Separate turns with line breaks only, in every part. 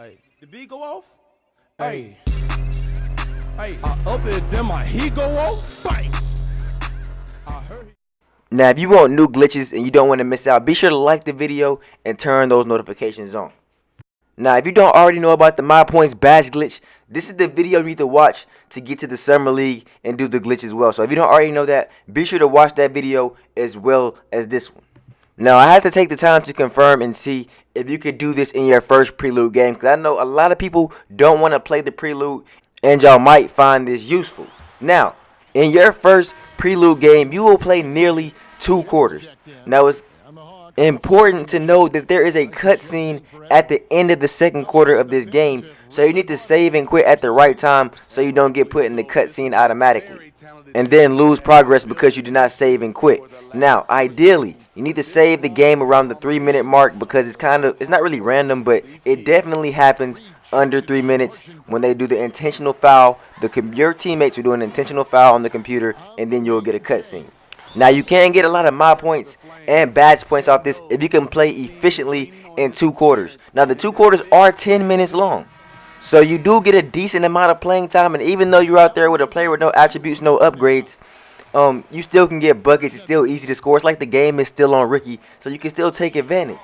Hey, the beat go off? Hey. Hey, I up it, then my heat go off? Bang! I heard.
Now, if you want new glitches and you don't want to miss out, be sure to like the video and turn those notifications on. Now, if you don't already know about the Mypoints badge glitch, this is the video you need to watch to get to the Summer League and do the glitch as well. So if you don't already know that, be sure to watch that video as well as this one. Now, I had to take the time to confirm and see if you could do this in your first prelude game, because I know a lot of people don't want to play the prelude and y'all might find this useful. Now, in your first prelude game, you will play nearly 2 quarters. Now, it's important to know that there is a cutscene at the end of the second quarter of this game, so you need to save and quit at the right time so you don't get put in the cutscene automatically and then lose progress because you did not save and quit. Now, ideally, you need to save the game around the 3-minute mark, because it's not really random, but it definitely happens under 3 minutes when they do the intentional foul. Your teammates will do an intentional foul on the computer, and then you'll get a cutscene. Now, you can get a lot of Mypoints and badge points off this if you can play efficiently in 2 quarters. Now, the 2 quarters are 10 minutes long, so you do get a decent amount of playing time. And even though you're out there with a player with no attributes, no upgrades, you still can get buckets. It's still easy to score. It's like the game is still on rookie, so you can still take advantage.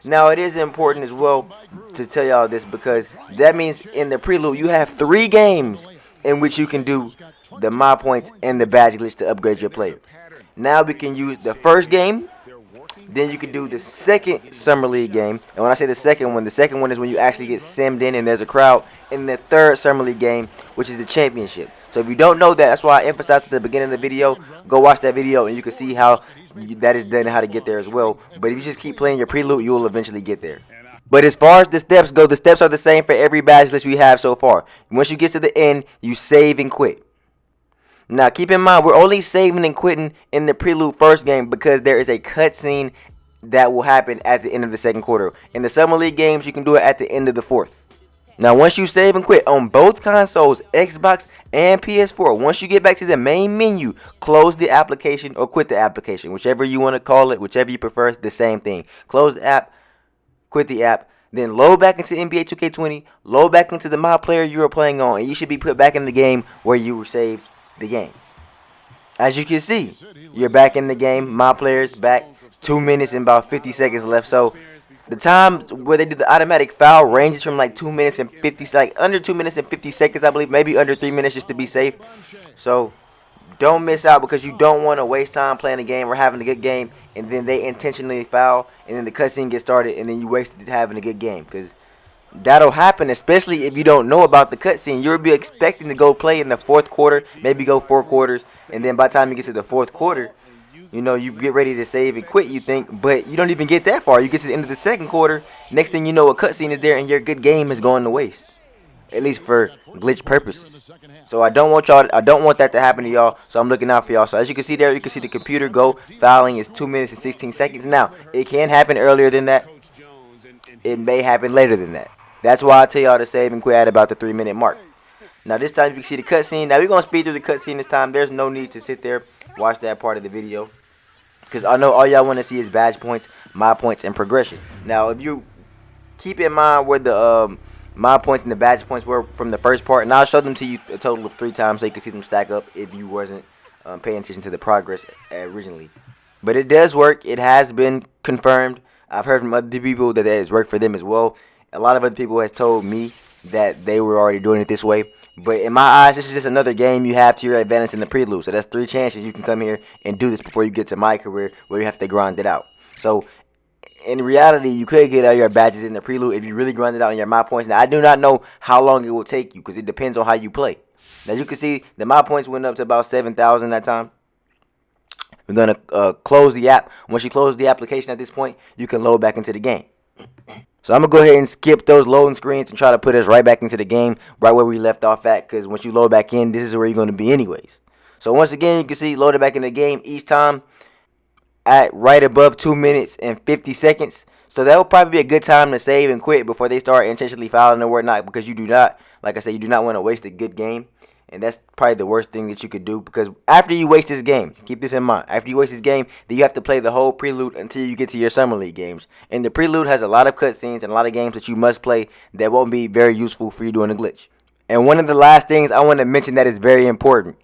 Now, it is important as well to tell y'all this, because that means in the prelude you have 3 games in which you can do the Mypoints and the badge glitch to upgrade your player. Now we can use the first game, then you can do the second Summer League game. And when I say the second one is when you actually get simmed in and there's a crowd. And the third Summer League game, which is the championship. So if you don't know that, that's why I emphasized at the beginning of the video. Go watch that video and you can see how that is done and how to get there as well. But if you just keep playing your prelude, you will eventually get there. But as far as the steps go, the steps are the same for every badge list we have so far. Once you get to the end, you save and quit. Now, keep in mind, we're only saving and quitting in the prelude first game because there is a cutscene that will happen at the end of the second quarter. In the Summer League games, you can do it at the end of the fourth. Now, once you save and quit on both consoles, Xbox and PS4, once you get back to the main menu, close the application or quit the application, whichever you want to call it, whichever you prefer, it's the same thing. Close the app, quit the app, then load back into NBA 2K20, load back into the My Player you were playing on, and you should be put back in the game where you were saved the game. As you can see, you're back in the game. My Player's back. 2 minutes and about 50 seconds left. So the time where they do the automatic foul ranges from like 2 minutes and 50, like under 2 minutes and 50 seconds, I believe, maybe under 3 minutes just to be safe. So don't miss out, because you don't want to waste time playing a game or having a good game and then they intentionally foul and then the cutscene gets started and then you wasted having a good game, because that'll happen, especially if you don't know about the cutscene. You'll be expecting to go play in the fourth quarter, maybe go 4 quarters, and then by the time you get to the fourth quarter, you know, you get ready to save and quit, you think, but you don't even get that far. You get to the end of the second quarter, next thing you know, a cutscene is there and your good game is going to waste, at least for glitch purposes. So I don't want that to happen to y'all, so I'm looking out for y'all. So as you can see there, you can see the computer go fouling is 2 minutes and 16 seconds. Now, it can happen earlier than that. It may happen later than that. That's why I tell y'all to save and quit at about the 3-minute mark. Now, this time you can see the cutscene. Now, we're going to speed through the cutscene this time. There's no need to sit there, watch that part of the video, because I know all y'all want to see is badge points, Mypoints, and progression. Now, if you keep in mind where the Mypoints and the badge points were from the first part, and I'll show them to you a total of 3 times so you can see them stack up if you wasn't paying attention to the progress originally. But it does work. It has been confirmed. I've heard from other people that it has worked for them as well. A lot of other people has told me that they were already doing it this way. But in my eyes, this is just another game you have to your advantage in the prelude. So that's 3 chances you can come here and do this before you get to my career, where you have to grind it out. So in reality, you could get all your badges in the prelude if you really grind it out on your Mypoints. Now, I do not know how long it will take you, because it depends on how you play. Now, you can see the Mypoints went up to about 7,000 that time. We're going to close the app. Once you close the application at this point, you can load back into the game. So I'm going to go ahead and skip those loading screens and try to put us right back into the game, right where we left off at, because once you load back in, this is where you're going to be anyways. So once again, you can see loaded back in the game each time at right above 2 minutes and 50 seconds. So that will probably be a good time to save and quit before they start intentionally fouling or whatnot, because you do not, like I said, you do not want to waste a good game. And that's probably the worst thing that you could do, because after you waste this game, keep this in mind, after you waste this game, then you have to play the whole prelude until you get to your Summer League games. And the prelude has a lot of cutscenes and a lot of games that you must play that won't be very useful for you doing a glitch. And one of the last things I want to mention that is very important.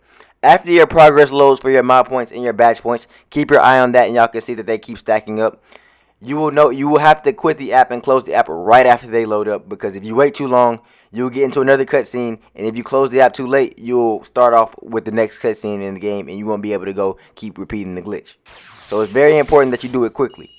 After your progress loads for your Mypoints and your badge points, keep your eye on that, and y'all can see that they keep stacking up. You will have to quit the app and close the app right after they load up, because if you wait too long, you'll get into another cutscene, and if you close the app too late, you'll start off with the next cutscene in the game, and you won't be able to go keep repeating the glitch. So it's very important that you do it quickly.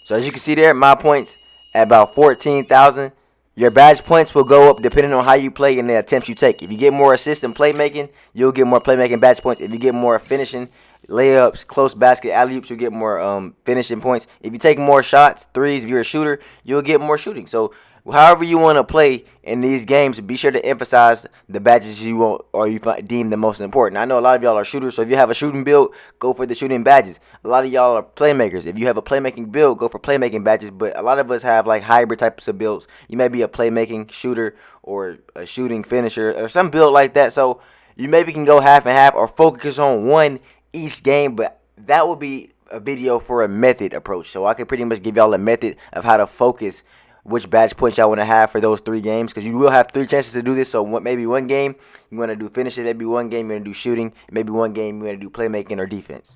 So as you can see there, my points at about 14,000. Your badge points will go up depending on how you play and the attempts you take. If you get more assists and playmaking, you'll get more playmaking badge points. If you get more finishing, layups, close basket, alley-oops, you'll get more finishing points. If you take more shots, threes, if you're a shooter, you'll get more shooting. So however you want to play in these games, be sure to emphasize the badges you want or you deem the most important. I know a lot of y'all are shooters, so if you have a shooting build, go for the shooting badges. A lot of y'all are playmakers. If you have a playmaking build, go for playmaking badges. But a lot of us have like hybrid types of builds. You may be a playmaking shooter or a shooting finisher or some build like that. So you maybe can go half and half or focus on one each game, but that would be a video for a method approach. So I can pretty much give y'all a method of how to focus which badge points y'all want to have for those 3 games, because you will have 3 chances to do this. So maybe one game you want to do finishing, maybe one game you want to do shooting, maybe one game you want to do playmaking or defense.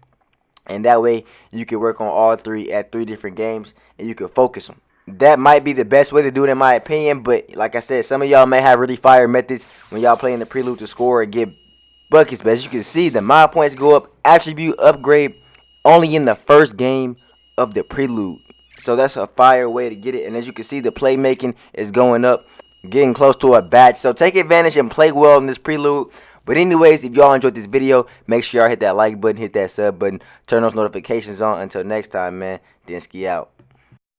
And that way you can work on all 3 at 3 different games, and you can focus them. That might be the best way to do it in my opinion, but like I said, some of y'all may have really fire methods when y'all playing the prelude to score and get buckets. But as you can see, the my points go up, attribute upgrade, only in the first game of the prelude. So that's a fire way to get it. And as you can see, the playmaking is going up, getting close to a badge. So take advantage and play well in this prelude. But anyways, if y'all enjoyed this video, make sure y'all hit that like button, hit that sub button, turn those notifications on. Until next time, man, Denski out.